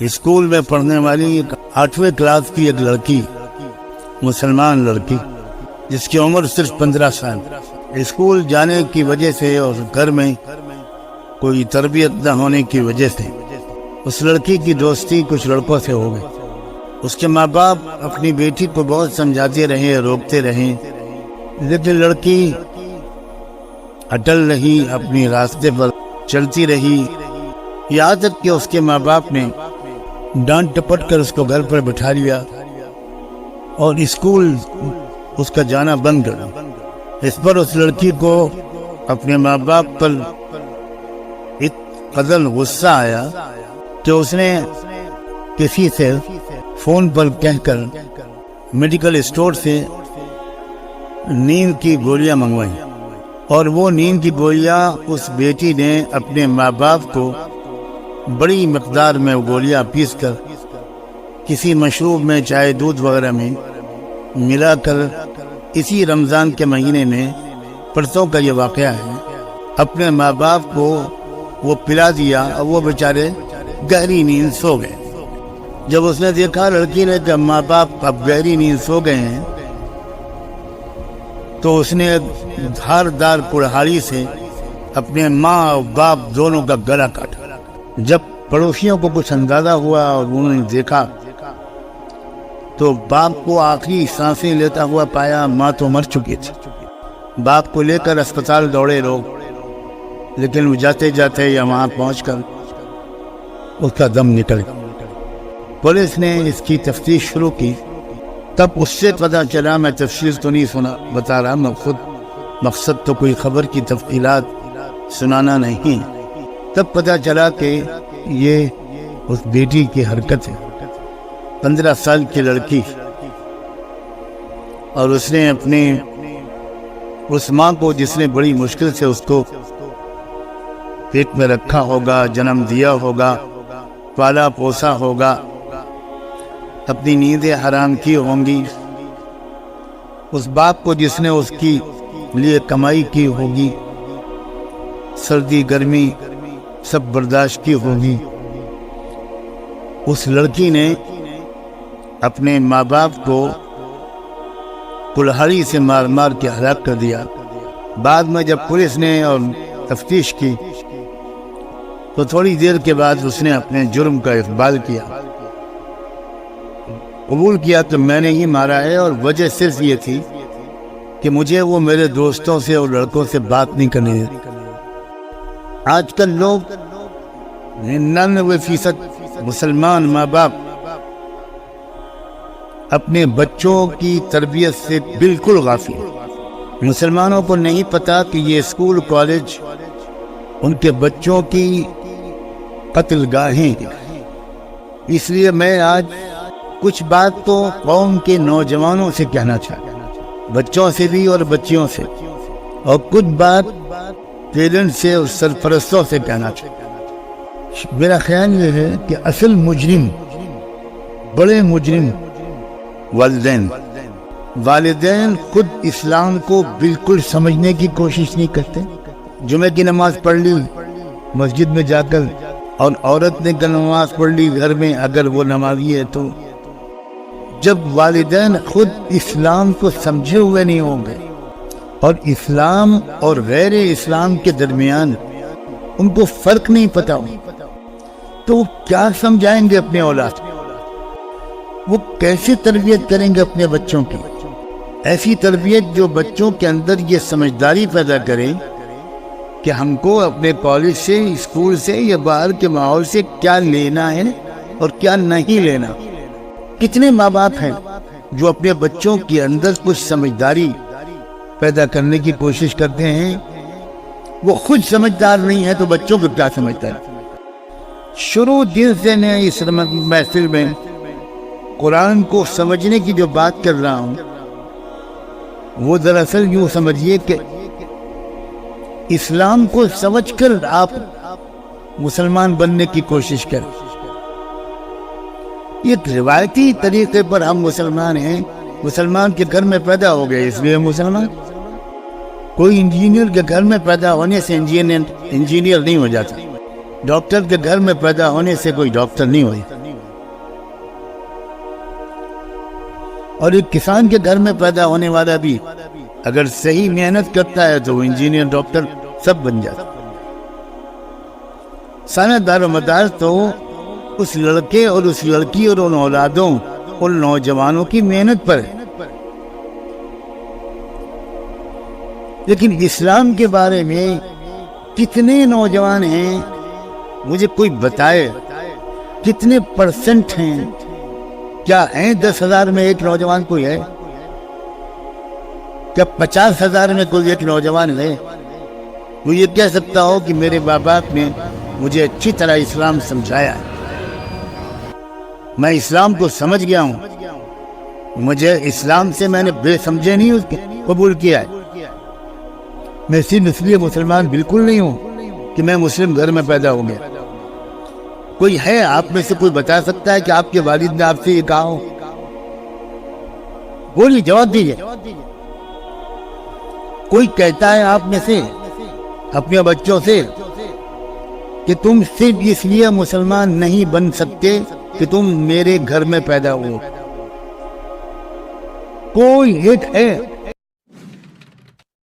School میں پڑھنے والی 8ویں کلاس کی ایک لڑکی، مسلمان لڑکی جس کی عمر صرف 15 سال، اسکول جانے کی وجہ سے اور گھر میں کوئی تربیت نہ ہونے کی وجہ سے اس لڑکی کی دوستی کچھ لڑکوں سے ہو گئی۔ اس کے ماں باپ اپنی بیٹی کو بہت سمجھاتے رہے، روکتے رہے، لیکن لڑکی اٹل رہی، اپنی راستے پر چلتی رہی، یہاں تک کہ اس کے ماں باپ نے ڈانٹ ٹپٹ کر اس کو گھر پر بٹھا لیا اور اسکول اس کا جانا بند کر دیا۔ اس پر اس لڑکی کو اپنے ماں باپ پر ایک قدر غصہ آیا کہ اس نے کسی سے فون پر کہہ کر میڈیکل اسٹور سے نیند کی گولیاں منگوائیں، اور وہ نیند کی گولیاں اس بیٹی نے اپنے ماں باپ کو بڑی مقدار میں گولیاں پیس کر کسی مشروب میں، چائے دودھ وغیرہ میں ملا کر اسی رمضان کے مہینے میں، پرسوں کا یہ واقعہ ہے، اپنے ماں باپ کو وہ پلا دیا اور وہ بیچارے گہری نیند سو گئے۔ جب اس نے دیکھا لڑکی نے کہ ماں باپ اب گہری نیند سو گئے ہیں، تو اس نے دھاردار کڑہاڑی سے اپنے ماں اور باپ دونوں کا گلا کاٹا۔ جب پڑوسیوں کو کچھ اندازہ ہوا اور انہوں نے دیکھا تو باپ کو آخری سانسیں لیتا ہوا پایا، ماں تو مر چکی تھی۔ باپ کو لے کر اسپتال دوڑے لوگ، لیکن وہ جاتے جاتے یا وہاں پہنچ کر اس کا دم نکل گیا۔ پولیس نے اس کی تفتیش شروع کی، تب اس سے پتہ چلا، میں تفصیل تو نہیں بتا رہا، میں خود مقصد تو کوئی خبر کی تفصیلات سنانا نہیں، تب پتہ چلا کہ یہ اس بیٹی کی حرکت ہے، 15 سال کی لڑکی، اور اس نے اپنے اس ماں کو، جس نے بڑی مشکل سے اس کو پیٹ میں رکھا ہوگا، جنم دیا ہوگا، پالا پوسا ہوگا، اپنی نیندیں حرام کی ہوں گی، اس باپ کو جس نے اس کی لیے کمائی کی ہوگی، سردی گرمی سب برداشت کی ہوگی، اس لڑکی نے اپنے ماں باپ کو کلہاڑی سے مار مار کے ہلاک کر دیا۔ بعد میں جب پولیس نے اور تفتیش کی تو تھوڑی دیر کے بعد اس نے اپنے جرم کا اقبال کیا، قبول کیا کہ میں نے ہی مارا ہے، اور وجہ صرف یہ تھی کہ مجھے وہ میرے دوستوں سے اور لڑکوں سے بات نہیں کرنے دیتی۔ آج کل لوگ 99% مسلمان ماں باپ اپنے بچوں کی تربیت سے بالکل غافل ہیں۔ مسلمانوں کو نہیں پتا کہ یہ اسکول کالج ان کے بچوں کی قتل گاہیں ہیں۔ اس لیے میں آج کچھ بات تو قوم کے نوجوانوں سے کہنا چاہتا ہوں، بچوں سے بھی اور بچیوں سے، اور کچھ بات پیرنٹ سے اور سرپرستوں سے کہنا چاہتا ہوں۔ میرا خیال یہ ہے کہ اصل مجرم، بڑے مجرم والدین خود اسلام کو بالکل سمجھنے کی کوشش نہیں کرتے۔ جمعہ کی نماز پڑھ لی مسجد میں جا کر، اور عورت نے نماز پڑھ لی گھر میں اگر وہ نمازی ہے تو، جب والدین خود اسلام کو سمجھے ہوئے نہیں ہوں گے اور اسلام اور غیر اسلام کے درمیان ان کو فرق نہیں پتا ہو، تو وہ کیا سمجھائیں گے اپنے اولاد کو؟ وہ کیسے تربیت کریں گے اپنے بچوں کی؟ ایسی تربیت جو بچوں کے اندر یہ سمجھداری پیدا کرے کہ ہم کو اپنے کالج سے، اسکول سے یا باہر کے ماحول سے کیا لینا ہے اور کیا نہیں لینا۔ کتنے ماں باپ ہیں جو اپنے بچوں کے اندر کچھ سمجھداری پیدا کرنے کی کوشش کرتے ہیں، وہ خود سمجھدار نہیں ہے تو بچوں کو کیا سمجھتا ہے۔ شروع دن سے میں اس محفل میں قرآن کو سمجھنے کی جو بات کر رہا ہوں، وہ دراصل یوں سمجھیے کہ اسلام کو سمجھ کر آپ مسلمان بننے کی کوشش کریں۔ ایک روایتی طریقے پر ہم مسلمان ہیں، مسلمان کے گھر میں پیدا ہو گئے اس لیے مسلمان۔ کوئی انجینئر کے گھر میں پیدا ہونے سے انجینئر نہیں ہو جاتا، ڈاکٹر کے گھر میں پیدا ہونے سے کوئی ڈاکٹر نہیں ہو جاتا۔ اور ایک کسان کے گھر میں پیدا ہونے والا بھی اگر صحیح محنت کرتا ہے تو وہ انجینئر، ڈاکٹر سب بن جاتا۔ سارا دار و مدار تو اس لڑکے اور اس لڑکی اور ان اولادوں، ان نوجوانوں کی محنت پر ہے۔ لیکن اسلام کے بارے میں کتنے نوجوان ہیں، مجھے کوئی بتائے کتنے پرسنٹ ہیں؟ کیا ہیں 10,000 میں ایک نوجوان کوئی ہے؟ کیا 50,000 میں کوئی ایک نوجوان ہے؟ وہ یہ کہہ سکتا ہو کہ میرے ماں باپ نے مجھے اچھی طرح اسلام سمجھایا ہے، میں اسلام کو سمجھ گیا ہوں، مجھے اسلام سے میں نے بے سمجھے نہیں اس کے قبول کیا ہے۔ میں صرف اس لیے مسلمان بالکل نہیں ہوں کہ میں مسلم گھر میں پیدا ہو گیا۔ کوئی ہے آپ میں سے کوئی بتا سکتا ہے کہ آپ کے والد نے آپ سے یہ کہا ہو؟ بولیے، جواب دیجیے۔ کوئی کہتا ہے آپ میں سے اپنے بچوں سے کہ تم صرف اس لیے مسلمان نہیں بن سکتے کہ تم میرے گھر میں پیدا ہو؟ کوئی ایک ہے؟